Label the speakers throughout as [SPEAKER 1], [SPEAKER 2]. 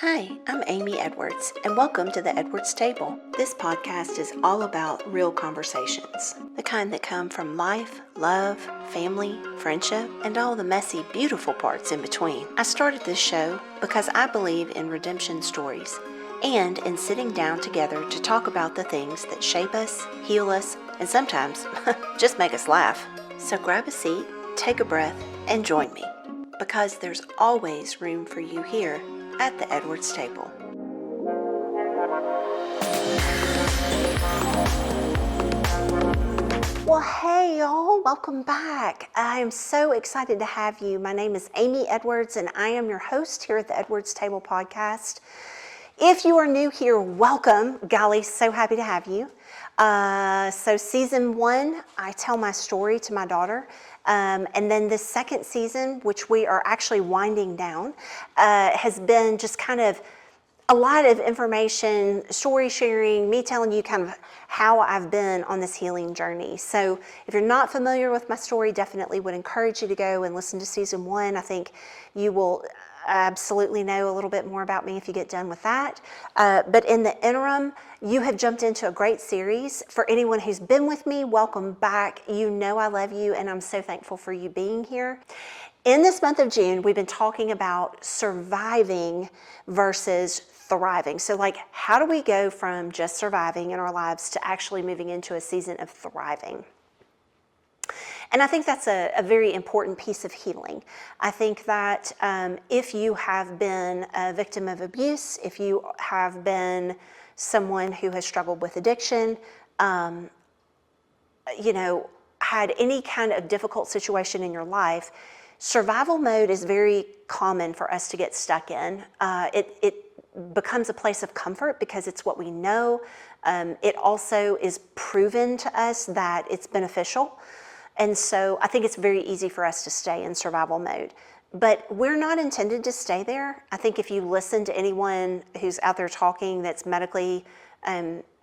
[SPEAKER 1] Hi, I'm Amy Edwards, and welcome to the Edwards Table. This podcast is all about real conversations, the kind that come from life, love, family, friendship, and all the messy, beautiful parts in between. I started this show because I believe in redemption stories and in sitting down together to talk about the things that shape us, heal us, and sometimes just make us laugh. So grab a seat, take a breath, and join me, because there's always room for you here at the Edwards Table. Well, hey y'all, welcome back. I'm so excited to have you. My name is Amy Edwards, and I am your host here at the Edwards Table podcast. If you are new here, welcome. Golly, so happy to have you. So season 1, I tell my story to my daughter. And then the second season, which we are actually winding down, has been just kind of a lot of information, story sharing, me telling you kind of how I've been on this healing journey. So if you're not familiar with my story, definitely would encourage you to go and listen to season 1. I think you will absolutely know a little bit more about me if you get done with that. But in the interim, you have jumped into a great series. For anyone who's been with me, welcome back. You know I love you, and I'm so thankful for you being here. In this month of June, we've been talking about surviving versus thriving. So like, how do we go from just surviving in our lives to actually moving into a season of thriving? And I think that's a very important piece of healing. I think that if you have been a victim of abuse, if you have been someone who has struggled with addiction, had any kind of difficult situation in your life, survival mode is very common for us to get stuck in. It becomes a place of comfort because it's what we know. It also is proven to us that it's beneficial. And so I think it's very easy for us to stay in survival mode. But we're not intended to stay there. I think if you listen to anyone who's out there talking that's medically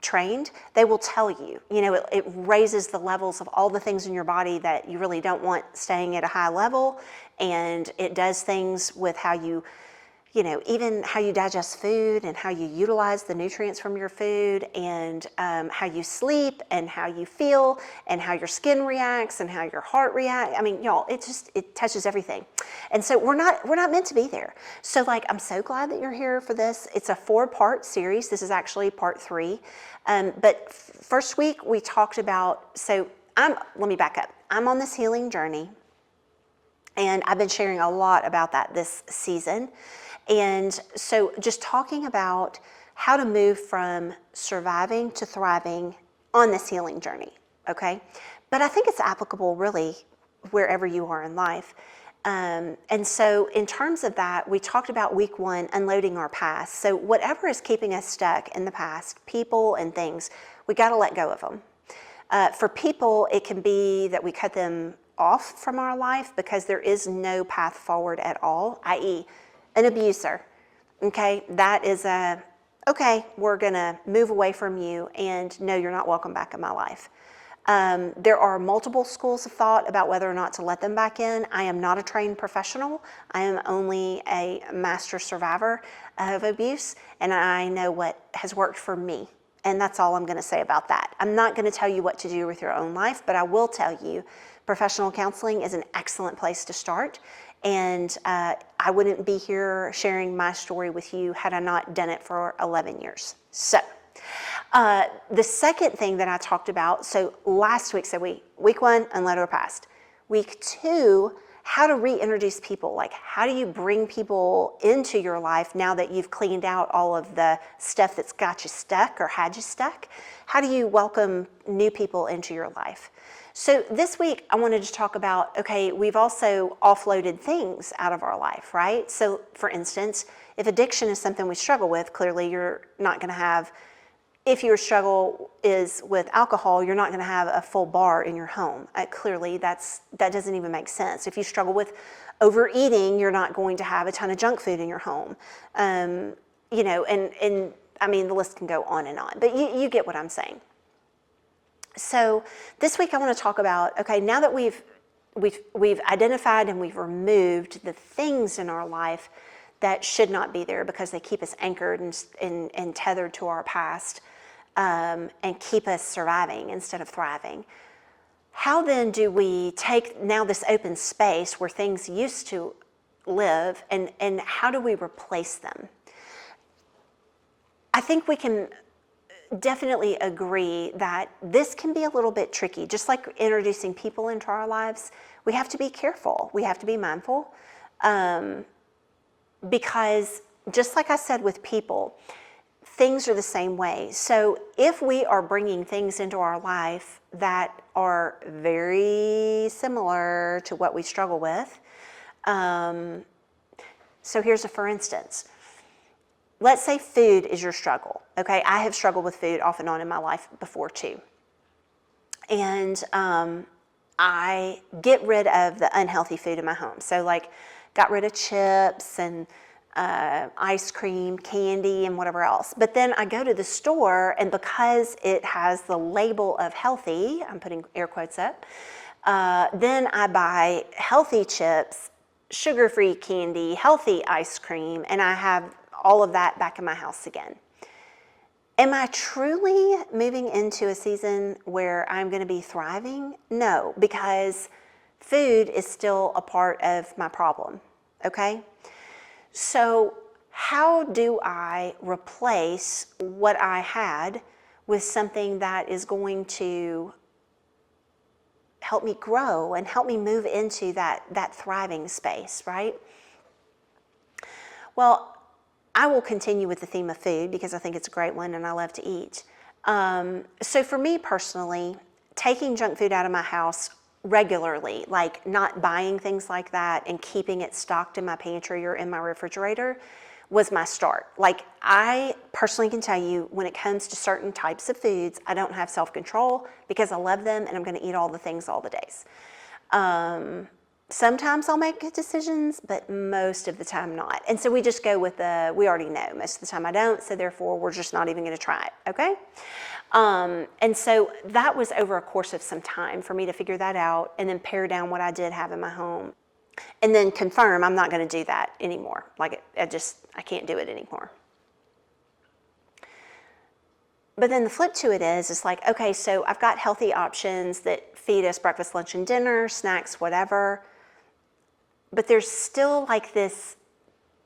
[SPEAKER 1] trained, they will tell you, it raises the levels of all the things in your body that you really don't want staying at a high level. And it does things with how you even how you digest food and how you utilize the nutrients from your food, and how you sleep and how you feel and how your skin reacts and how your heart reacts. I mean, y'all, it touches everything. And so we're not meant to be there. So I'm so glad that you're here for this. It's a 4-part series. This is actually part 3. But first week we talked about, let me back up. I'm on this healing journey, and I've been sharing a lot about that this season. And so just talking about how to move from surviving to thriving on this healing journey, okay? But I think it's applicable really wherever you are in life. And so in terms of that, we talked about week 1, unloading our past. So whatever is keeping us stuck in the past, people and things, we got to let go of them. For people, it can be that we cut them off from our life because there is no path forward at all, i.e., an abuser, okay? That is okay, we're gonna move away from you, and no, you're not welcome back in my life. There are multiple schools of thought about whether or not to let them back in. I am not a trained professional. I am only a master survivor of abuse, and I know what has worked for me. And that's all I'm gonna say about that. I'm not gonna tell you what to do with your own life, but I will tell you professional counseling is an excellent place to start. And I wouldn't be here sharing my story with you had I not done it for 11 years. So the second thing that I talked about, so last week, week 1, unload our past. Week 2, how to reintroduce people. How do you bring people into your life now that you've cleaned out all of the stuff that's got you stuck or had you stuck? How do you welcome new people into your life? So this week, I wanted to talk about, okay, we've also offloaded things out of our life, right? So for instance, if addiction is something we struggle with, clearly you're not gonna have, if your struggle is with alcohol, you're not gonna have a full bar in your home. Clearly that doesn't even make sense. If you struggle with overeating, you're not going to have a ton of junk food in your home. And I mean, the list can go on and on, but you get what I'm saying. So this week I want to talk about, okay, now that we've identified and we've removed the things in our life that should not be there because they keep us anchored and tethered to our past, and keep us surviving instead of thriving. How then do we take now this open space where things used to live, and how do we replace them? I think we can definitely agree that this can be a little bit tricky. Just like introducing people into our lives, we have to be careful. We have to be mindful, because just like I said with people, things are the same way. So if we are bringing things into our life that are very similar to what we struggle with, so here's a for instance. Let's say food is your struggle, okay? I have struggled with food off and on in my life before too. And I get rid of the unhealthy food in my home. So like got rid of chips and ice cream, candy, and whatever else. But then I go to the store, and because it has the label of healthy, I'm putting air quotes up, then I buy healthy chips, sugar-free candy, healthy ice cream, and I have all of that back in my house again. Am I truly moving into a season where I'm going to be thriving? No, because food is still a part of my problem, okay? So how do I replace what I had with something that is going to help me grow and help me move into that thriving space, right? Well, I will continue with the theme of food because I think it's a great one and I love to eat. So for me personally, taking junk food out of my house regularly, like not buying things like that and keeping it stocked in my pantry or in my refrigerator, was my start. Like, I personally can tell you, when it comes to certain types of foods, I don't have self-control because I love them and I'm going to eat all the things all the days. Sometimes I'll make good decisions, but most of the time not. And so we just go with we already know. Most of the time I don't, so therefore we're just not even going to try it, okay? And so that was over a course of some time for me to figure that out and then pare down what I did have in my home. And then confirm I'm not going to do that anymore. Like, I can't do it anymore. But then the flip to it is, it's like, okay, so I've got healthy options that feed us breakfast, lunch, and dinner, snacks, whatever. But there's still like this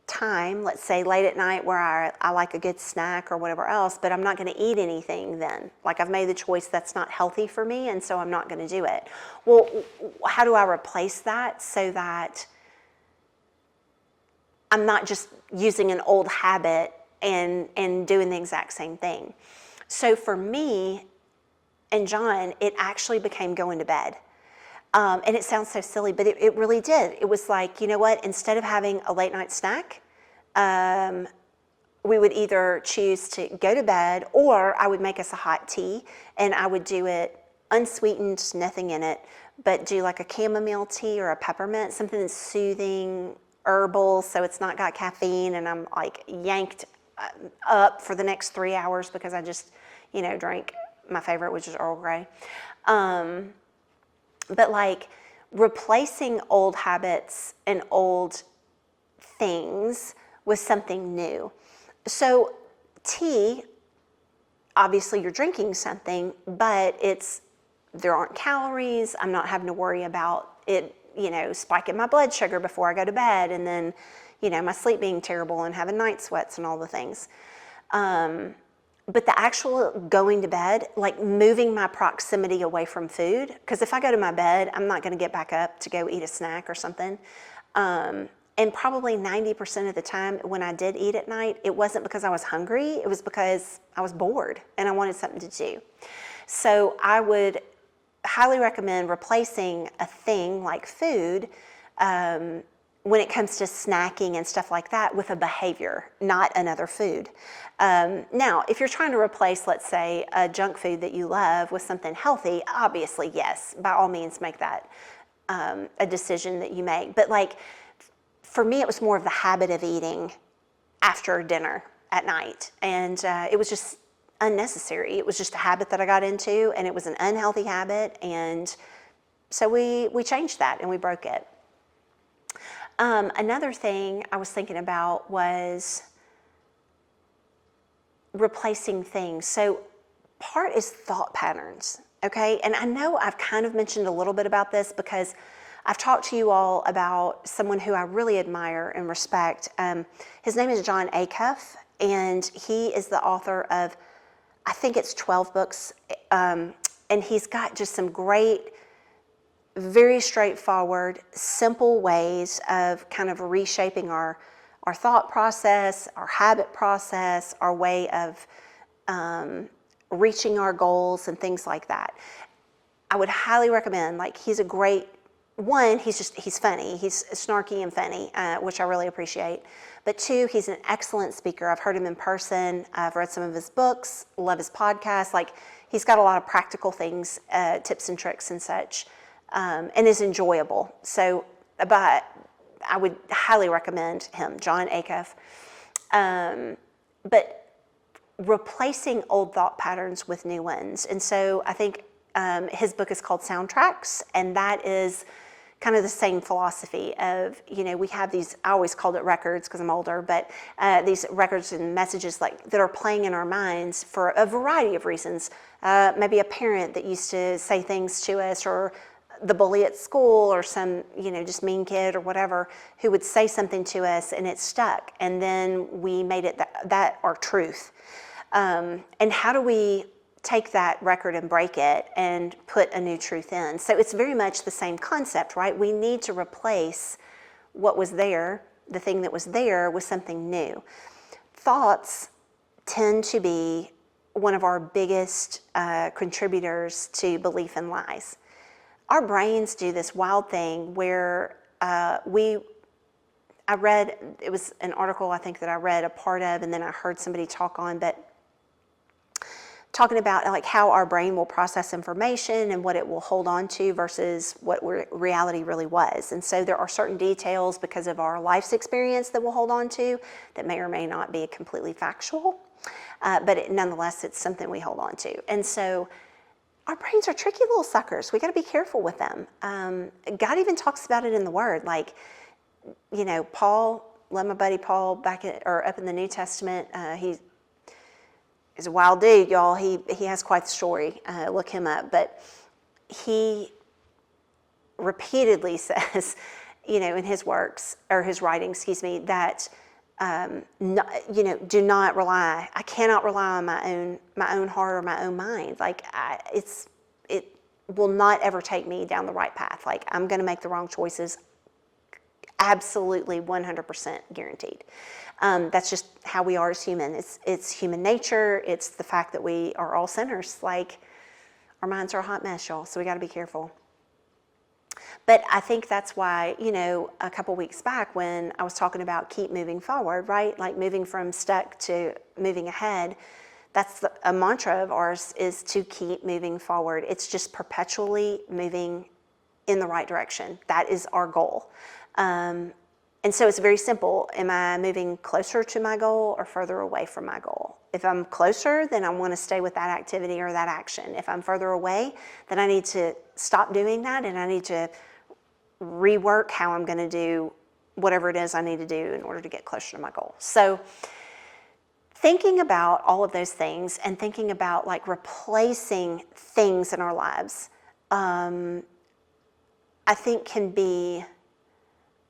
[SPEAKER 1] time, let's say late at night, where I like a good snack or whatever else, but I'm not going to eat anything then. Like, I've made the choice that's not healthy for me, and so I'm not going to do it. Well, how do I replace that so that I'm not just using an old habit and doing the exact same thing? So for me and John, it actually became going to bed. And it sounds so silly, but it really did. It was like, you know what? Instead of having a late night snack, we would either choose to go to bed, or I would make us a hot tea, and I would do it unsweetened, nothing in it, but do like a chamomile tea or a peppermint, something that's soothing, herbal, so it's not got caffeine, and I'm like yanked up for the next 3 hours because I just, drank my favorite, which is Earl Grey. But like replacing old habits and old things with something new. So tea, obviously you're drinking something, but there aren't calories. I'm not having to worry about it, spiking my blood sugar before I go to bed, and then, my sleep being terrible and having night sweats and all the things. But the actual going to bed, like moving my proximity away from food, because if I go to my bed, I'm not going to get back up to go eat a snack or something. And probably 90% of the time when I did eat at night, it wasn't because I was hungry, it was because I was bored and I wanted something to do. So I would highly recommend replacing a thing like food, when it comes to snacking and stuff like that, with a behavior, not another food. Now, if you're trying to replace, let's say, a junk food that you love with something healthy, obviously, yes, by all means make that a decision that you make. But like, for me, it was more of the habit of eating after dinner at night. And it was just unnecessary. It was just a habit that I got into, and it was an unhealthy habit. And so we changed that and we broke it. Another thing I was thinking about was replacing things. So part is thought patterns, okay? And I know I've kind of mentioned a little bit about this because I've talked to you all about someone who I really admire and respect. His name is Jon Acuff, and he is the author of, I think it's 12 books, and he's got just some great, very straightforward, simple ways of kind of reshaping our thought process, our habit process, our way of reaching our goals and things like that. I would highly recommend, like, he's a great one, he's funny, he's snarky and funny, which I really appreciate. But two, he's an excellent speaker. I've heard him in person. I've read some of his books, love his podcast. Like, he's got a lot of practical things, tips and tricks and such, and is enjoyable. So, but I would highly recommend him, Jon Acuff. But replacing old thought patterns with new ones. And so I think his book is called Soundtracks, and that is kind of the same philosophy of, we have these, I always called it records because I'm older, but these records and messages like that are playing in our minds for a variety of reasons. Maybe a parent that used to say things to us, or the bully at school, or some, just mean kid or whatever, who would say something to us and it stuck. And then we made it that our truth. And how do we take that record and break it and put a new truth in? So it's very much the same concept, right? We need to replace what was there, the thing that was there, with something new. Thoughts tend to be one of our biggest contributors to belief in lies. Our brains do this wild thing where I read, it was an article I think that I read a part of, and then I heard somebody talk on, but talking about like how our brain will process information and what it will hold on to versus what reality really was. And so there are certain details because of our life's experience that we'll hold on to that may or may not be completely factual, but nonetheless, it's something we hold on to. And so our brains are tricky little suckers. We got to be careful with them. God even talks about it in the Word. Like, Paul, love my buddy Paul up in the New Testament. He's a wild dude, y'all. He has quite the story. Look him up. But he repeatedly says, in his works, or his writings, that do not rely. I cannot rely on my own heart or my own mind. Like, it will not ever take me down the right path. Like, I'm going to make the wrong choices. Absolutely, 100% guaranteed. That's just how we are as humans. It's human nature. It's the fact that we are all sinners. Like, our minds are a hot mess, y'all. So we got to be careful. But I think that's why, a couple weeks back when I was talking about keep moving forward, right? Like moving from stuck to moving ahead. That's a mantra of ours, is to keep moving forward. It's just perpetually moving in the right direction. That is our goal. And so it's very simple. Am I moving closer to my goal or further away from my goal? If I'm closer, then I want to stay with that activity or that action. If I'm further away, then I need to stop doing that, and I need to rework how I'm going to do whatever it is I need to do in order to get closer to my goal. So thinking about all of those things and thinking about like replacing things in our lives, I think can be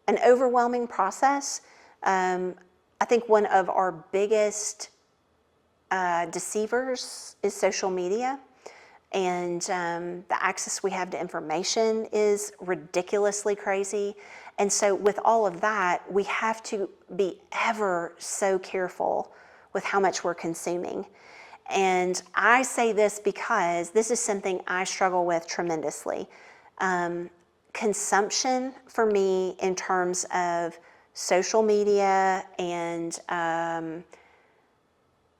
[SPEAKER 1] an overwhelming process. I think one of our biggest deceivers is social media, and the access we have to information is ridiculously crazy. And so with all of that, we have to be ever so careful with how much we're consuming. And I say this because this is something I struggle with tremendously. Consumption for me in terms of social media and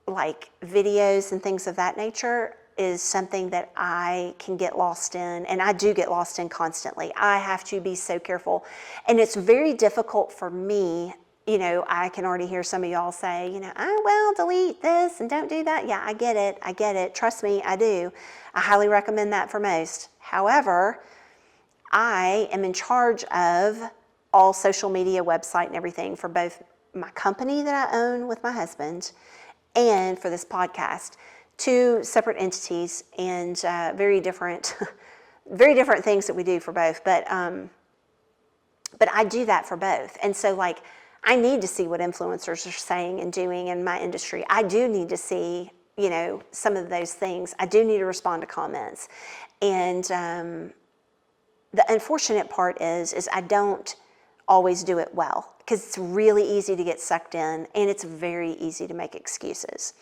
[SPEAKER 1] like videos and things of that nature is something that I can get lost in, and I do get lost in constantly. I have to be so careful, and it's very difficult for me. I can already hear some of y'all say, delete this and don't do that. Yeah, I get it. Trust me, I do. I highly recommend that for most. However, I am in charge of all social media, website, and everything for both my company that I own with my husband and for this podcast. Two separate entities and very different, very different things that we do for both. But I do that for both. And so like, I need to see what influencers are saying and doing in my industry. I do need to see, you know, some of those things. I do need to respond to comments. And the unfortunate part is I don't always do it well, because it's really easy to get sucked in and it's very easy to make excuses.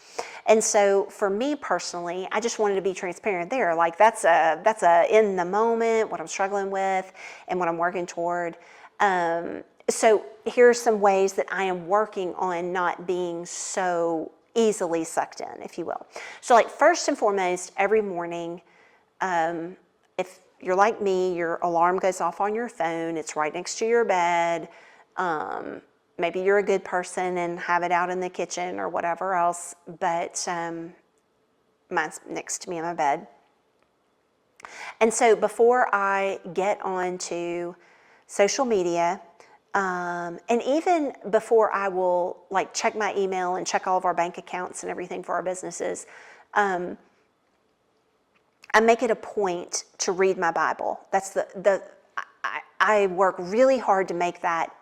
[SPEAKER 1] And so for me personally, I just wanted to be transparent there. Like that's a in the moment, what I'm struggling with and what I'm working toward. So here's some ways that I am working on not being so easily sucked in, if you will. So like first and foremost, every morning, if you're like me, your alarm goes off on your phone, it's right next to your bed. Maybe you're a good person and have it out in the kitchen or whatever else, but mine's next to me in my bed. And so before I get onto social media, and even before I will like check my email and check all of our bank accounts and everything for our businesses, I make it a point to read my Bible. That's I work really hard to make that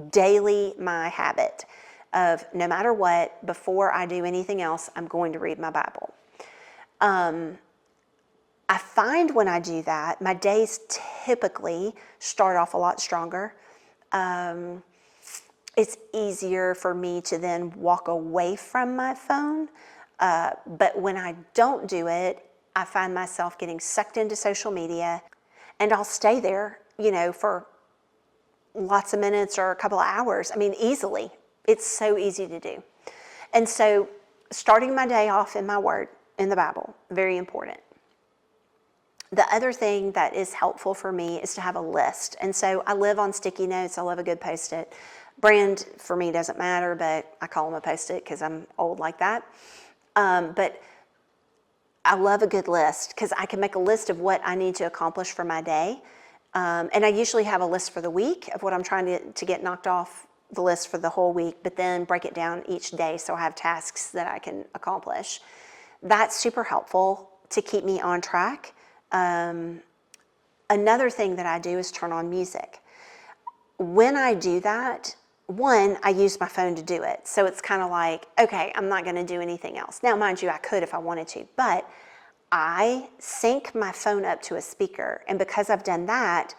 [SPEAKER 1] daily my habit of no matter what, before I do anything else, I'm going to read my Bible. I find when I do that, my days typically start off a lot stronger. It's easier for me to then walk away from my phone. But when I don't do it, I find myself getting sucked into social media, and I'll stay there, you know, for lots of minutes or a couple of hours. I mean, easily. It's so easy to do. And so starting my day off in my word, in the Bible, very important. The other thing that is helpful for me is to have a list. And so I live on sticky notes. I love a good Post-it. Brand for me doesn't matter, but I call them a Post-it because I'm old like that. But I love a good list because I can make a list of what I need to accomplish for my day. And I usually have a list for the week of what I'm trying to get knocked off the list for the whole week, but then break it down each day so I have tasks that I can accomplish. That's super helpful to keep me on track. Another thing that I do is turn on music. When I do that, one, I use my phone to do it. So it's kind of like, okay, I'm not going to do anything else. Now, mind you, I could if I wanted to, but I sync my phone up to a speaker. And because I've done that,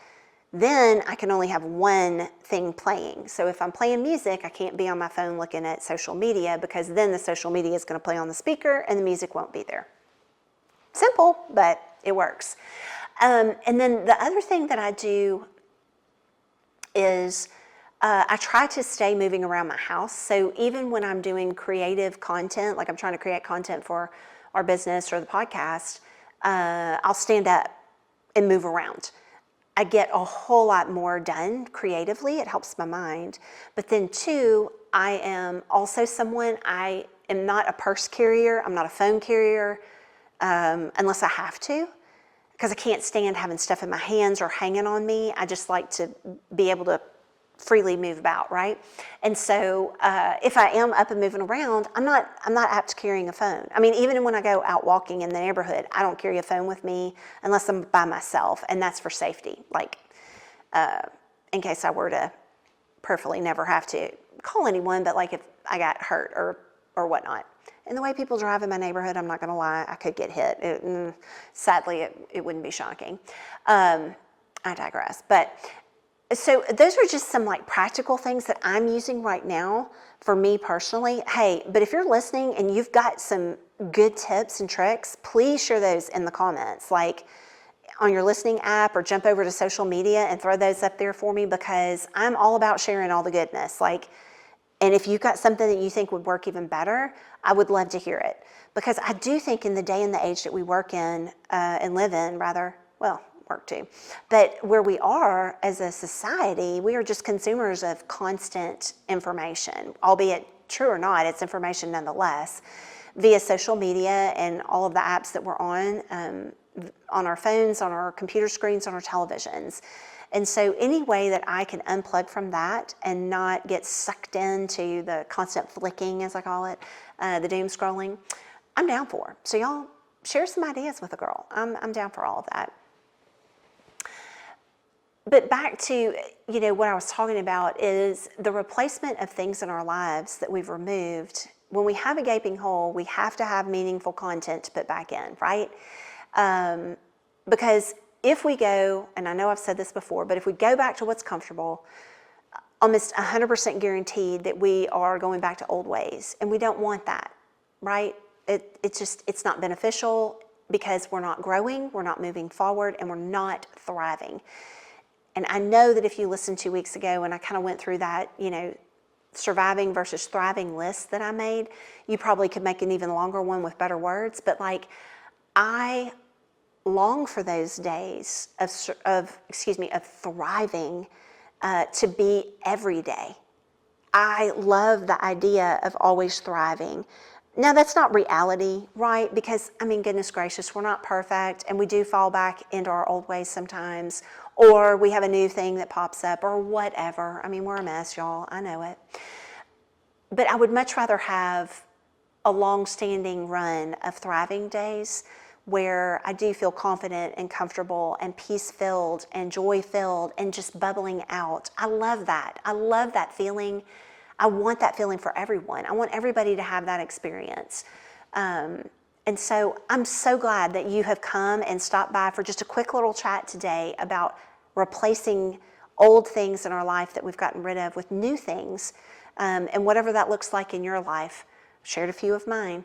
[SPEAKER 1] then I can only have one thing playing. So if I'm playing music, I can't be on my phone looking at social media, because then the social media is going to play on the speaker and the music won't be there. Simple, but it works. And then the other thing that I do is I try to stay moving around my house. So even when I'm doing creative content, like I'm trying to create content for our business or the podcast, I'll stand up and move around. I get a whole lot more done creatively. It helps my mind. But then two, I am also someone, I am not a purse carrier. I'm not a phone carrier unless I have to, because I can't stand having stuff in my hands or hanging on me. I just like to be able to freely move about, right? And so if I am up and moving around, I'm not apt to carrying a phone. I mean, even when I go out walking in the neighborhood, I don't carry a phone with me unless I'm by myself, and that's for safety, like in case I were to perfectly never have to call anyone, but like if I got hurt or whatnot. And the way people drive in my neighborhood, I'm not going to lie, I could get hit. Sadly, it wouldn't be shocking. I digress. But so those are just some like practical things that I'm using right now for me personally. Hey, but if you're listening and you've got some good tips and tricks, please share those in the comments, like on your listening app, or jump over to social media and throw those up there for me, because I'm all about sharing all the goodness. Like, and if you've got something that you think would work even better, I would love to hear it. Because I do think in the day and the age that we work in, and live in rather, well, work too, but where we are as a society, we are just consumers of constant information, albeit true or not, it's information nonetheless, via social media and all of the apps that we're on our phones, on our computer screens, on our televisions. And so any way that I can unplug from that and not get sucked into the constant flicking, as I call it, the doom scrolling, I'm down for. So y'all share some ideas with a girl. I'm down for all of that. But back to, what I was talking about is the replacement of things in our lives that we've removed. When we have a gaping hole, we have to have meaningful content to put back in, right? Because if we go, and I know I've said this before, but if we go back to what's comfortable, almost 100% guaranteed that we are going back to old ways. And we don't want that, right? It's not beneficial because we're not growing, we're not moving forward, and we're not thriving. And I know that if you listened 2 weeks ago and I kind of went through that, surviving versus thriving list that I made, you probably could make an even longer one with better words. But I long for those days of thriving to be every day. I love the idea of always thriving. Now, that's not reality, right? Because, goodness gracious, we're not perfect, and we do fall back into our old ways sometimes, or we have a new thing that pops up, or whatever. We're a mess, y'all. I know it. But I would much rather have a long-standing run of thriving days where I do feel confident and comfortable and peace-filled and joy-filled and just bubbling out. I love that. I love that feeling. I want that feeling for everyone. I want everybody to have that experience. And so I'm so glad that you have come and stopped by for just a quick little chat today about replacing old things in our life that we've gotten rid of with new things. And whatever that looks like in your life. Shared a few of mine.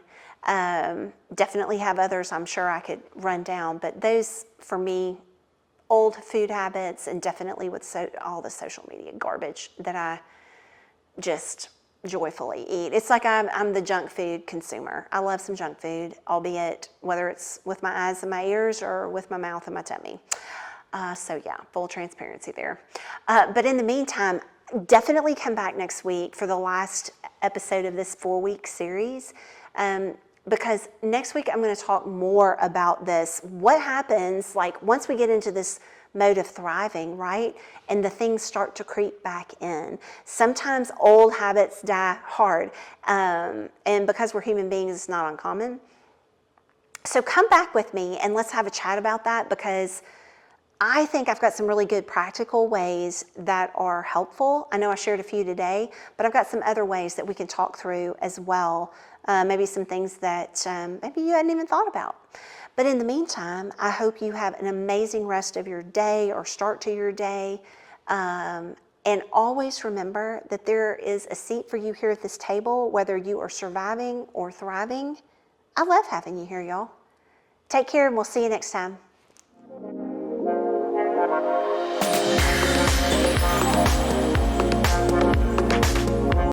[SPEAKER 1] Definitely have others I'm sure I could run down, but those for me, old food habits, and definitely with all the social media garbage that I just joyfully eat. It's like I'm the junk food consumer. I love some junk food, albeit whether it's with my eyes and my ears or with my mouth and my tummy. So yeah, full transparency there. But in the meantime, definitely come back next week for the last episode of this 4-week series. Because next week I'm going to talk more about this. What happens once we get into this mode of thriving, right? And the things start to creep back in. Sometimes old habits die hard. And because we're human beings, it's not uncommon. So come back with me and let's have a chat about that, because I think I've got some really good practical ways that are helpful. I know I shared a few today, but I've got some other ways that we can talk through as well. Maybe some things that maybe you hadn't even thought about. But in the meantime, I hope you have an amazing rest of your day or start to your day. And always remember that there is a seat for you here at this table, whether you are surviving or thriving. I love having you here, y'all. Take care, and we'll see you next time.